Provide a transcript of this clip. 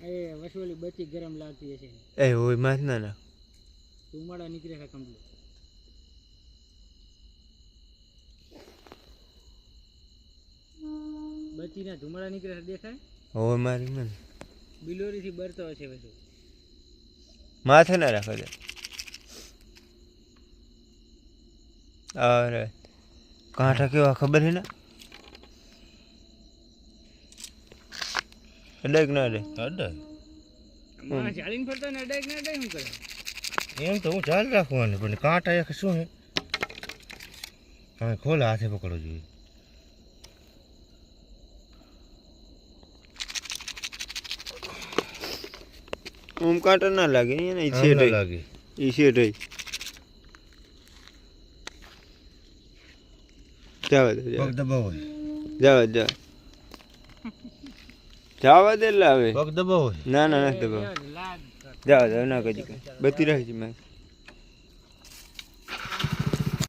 એ વસોલી બચી ગરમ લાગતી હશે એ હોય માથ ના ના ધુમાડા નીકળે છે કમ્પ્લીટ બચીના ધુમાડા નીકળે છે દેખાય હોય મારી મને બિલોરી થી બરતો હશે વસુ માથે ના રાખો દે અરે કાંઠા કેવા ખબર છે ને અડક ના અડે ચાલીને ફરતા ને અડાય ને અડાય શું કરે એમ તો હું ચાલ રાખવાનું પણ કાંટા એક શું હે તમે ખોલા હાથે પકડો જોઈએ ઓમ કાંટા ના લાગે એને ઈછે લાગે ઈછે રહી જવા દે પગ દબાવો જવા દે જવા દે લાવે પગ દબાવો ના ના નથી દબાવ જવા દે ના કદી બતી રહી છે મેં